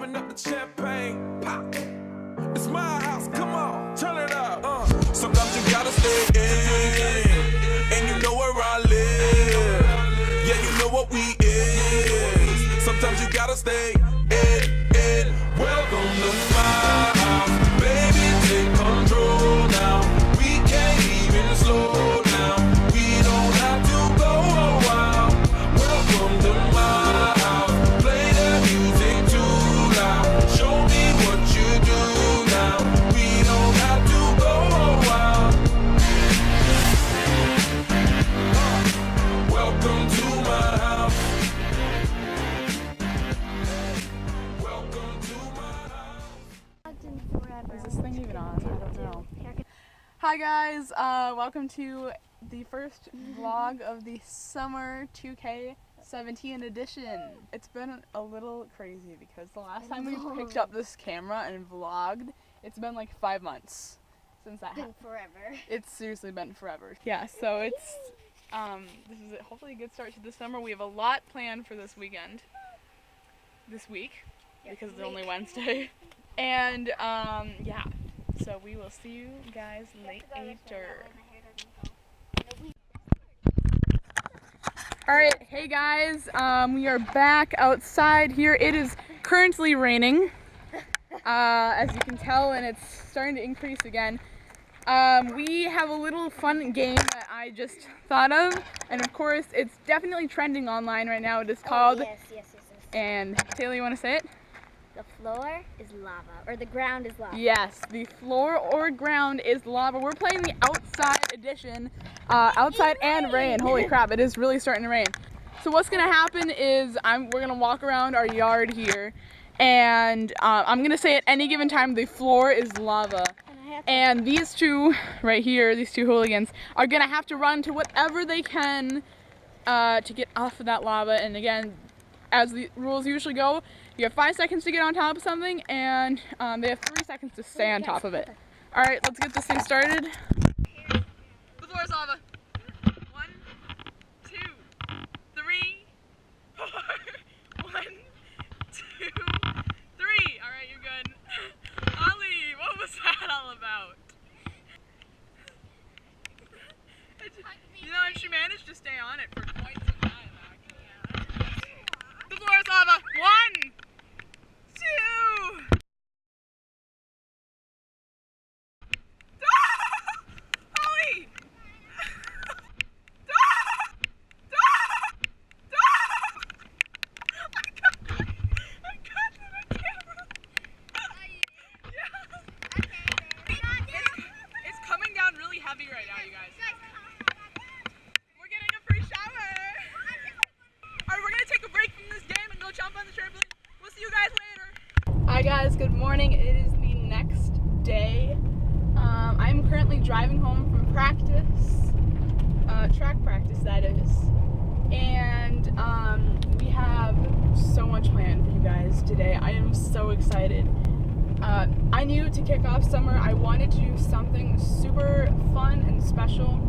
open up the champagne, pop. It's my house, come on, turn it up. Sometimes you gotta stay in, and you know where I live. Yeah, you know what we is. Sometimes you gotta stay in. Welcome to my house, baby, take control now. We can't even slow down. We don't have to go a while. Welcome to my house, play the music too loud. Show me what you do now. We don't have to go a while. Welcome to my house. Welcome to my house. Is this thing even on? I don't know. Hi guys, welcome to the first vlog of the summer 2K17 edition. It's been a little crazy because the last time we picked up this camera and vlogged, it's been like 5 months since that happened. Forever. It's seriously been forever. Yeah, so it's this is hopefully a good start to the summer. We have a lot planned for this week, because it's only Wednesday. And yeah, so we will see you guys later. Alright, hey guys, we are back outside here. It is currently raining, as you can tell, and it's starting to increase again. We have a little fun game that I just thought of, and of course it's definitely trending online right now. It is called, Yes. and Taylor, you want to say it? The floor is lava, or the ground is lava. Yes, the floor or ground is lava. We're playing the outside edition, outside and rain. Holy crap, it is really starting to rain. So what's gonna happen is we're gonna walk around our yard here, and I'm gonna say at any given time the floor is lava. And these two right here, these two hooligans, are gonna have to run to whatever they can to get off of that lava. And again, as the rules usually go, you have 5 seconds to get on top of something, and they have 3 seconds to stay on top of it. All right, let's get this thing started. The floor is lava. 1, 2, 3, 4. 1, 2, 3. All right, you're good. Ollie, what was that all about? You know, and she managed to stay on it for quite some time, actually. The floor is lava. 1, 2. Ollie! I got it on camera. It's coming down really heavy right now, you guys. We're getting a free shower. Alright, we're gonna take a break from this game and go jump on the trampoline. We'll see you guys later. Hi guys, good morning. It is the next day. I'm currently driving home from practice, track practice that is, and we have so much planned for you guys today. I am so excited. I knew to kick off summer I wanted to do something super fun and special,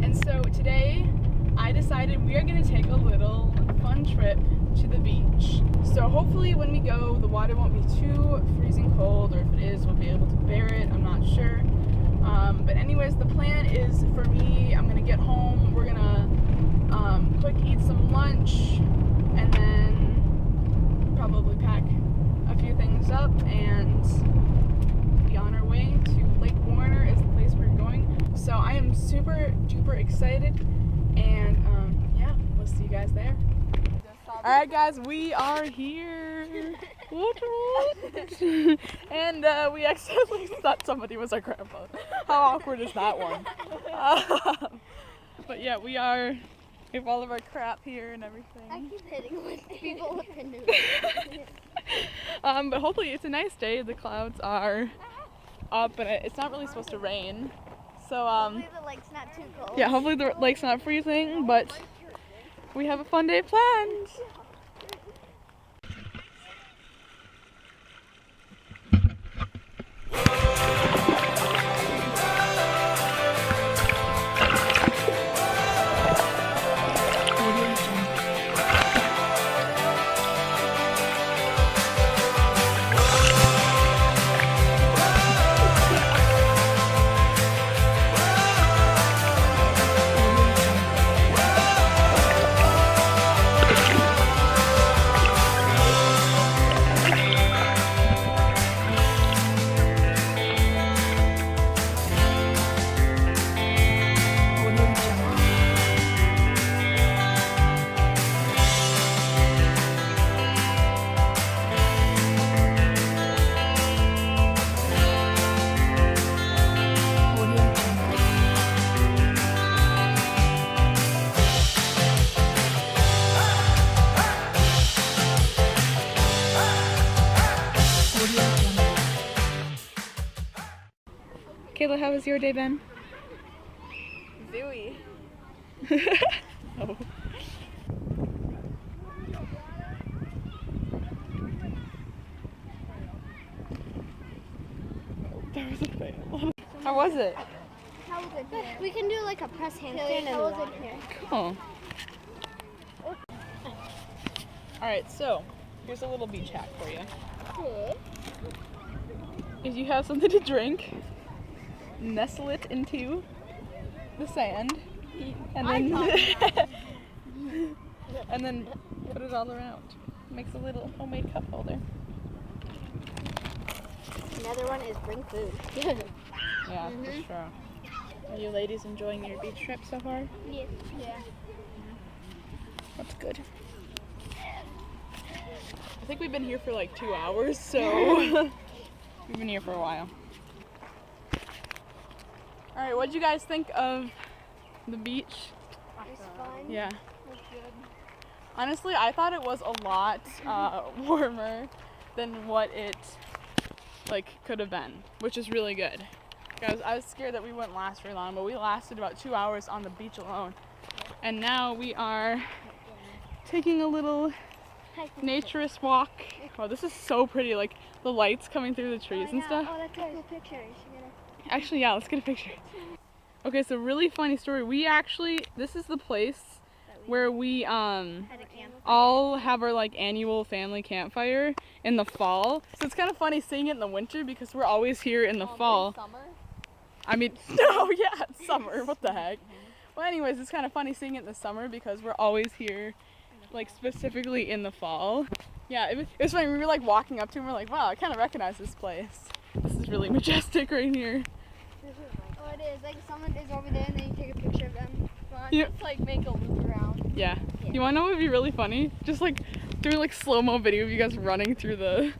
and so today I decided we are going to take a little fun trip to the beach. So hopefully when we go, the water won't be too freezing cold, or if it is, we'll be able to bear it. I'm not sure. But anyways, the plan is for me, I'm going to get home, we're going to quick eat some lunch, and then probably pack a few things up and be on our way to Lake Warner is the place we're going. So I am super duper excited, and yeah, we'll see you guys there. Alright guys, we are here. And we accidentally thought somebody was our grandpa. How awkward is that one? But yeah, we have all of our crap here and everything. I keep hitting with people with canoes. But hopefully it's a nice day. The clouds are up and it's not really supposed to rain. So Hopefully the lake's not too cold. yeah, hopefully the lake's not freezing, but we have a fun day planned. how has your day been? Veiw. Oh. There was a fail. How was it? How was it here? We can do like a press handstand. How was it here? Cool. Alright, so here's a little beach hack for you. If you have something to drink, nestle it into the sand, and then and then put it all around. Makes a little homemade cup holder. Another one is bring food. Yeah, for sure. Are you ladies enjoying your beach trip so far? Yeah. That's good. I think we've been here for like 2 hours, so we've been here for a while. Alright, what did you guys think of the beach? It was fun. Yeah. It was good. Honestly, I thought it was a lot warmer than what it could have been, which is really good. I was scared that we wouldn't last very long, but we lasted about 2 hours on the beach alone. And now we are taking a little naturist walk. Oh, this is so pretty, like the lights coming through the trees and stuff. Oh, that's a cool picture. Actually, yeah, let's get a picture. Okay, so really funny story. This is the place where we all have our annual family campfire in the fall. So it's kind of funny seeing it in the winter because we're always here in the fall. Summer? I mean, no, yeah, it's summer. What the heck? Well, anyways, it's kind of funny seeing it in the summer because we're always here, specifically in the fall. Yeah, it was funny. We were walking up to it and we're like, wow, I kind of recognize this place. This is really majestic right here. Oh, it is. Someone is over there and then you take a picture of them. Yeah. Just make a loop around. Yeah. You want to know what would be really funny? Just doing slow-mo video of you guys running through the,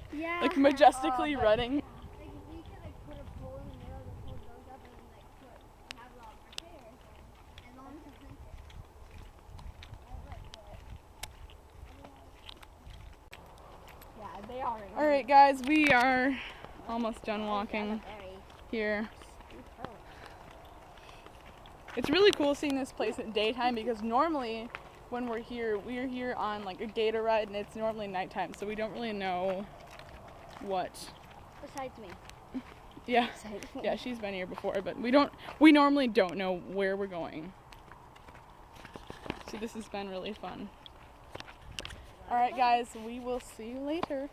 majestically running. We could put a pole in the middle, the pole goes up and then have a lot of hair and no one can think it. Yeah, they are. Alright guys, we are almost done walking here. It's really cool seeing this place at daytime because normally when we're here on a gator ride and it's normally nighttime, so we don't really know what. Besides me. Yeah, yeah, she's been here before, but we normally don't know where we're going. So this has been really fun. Alright guys, we will see you later.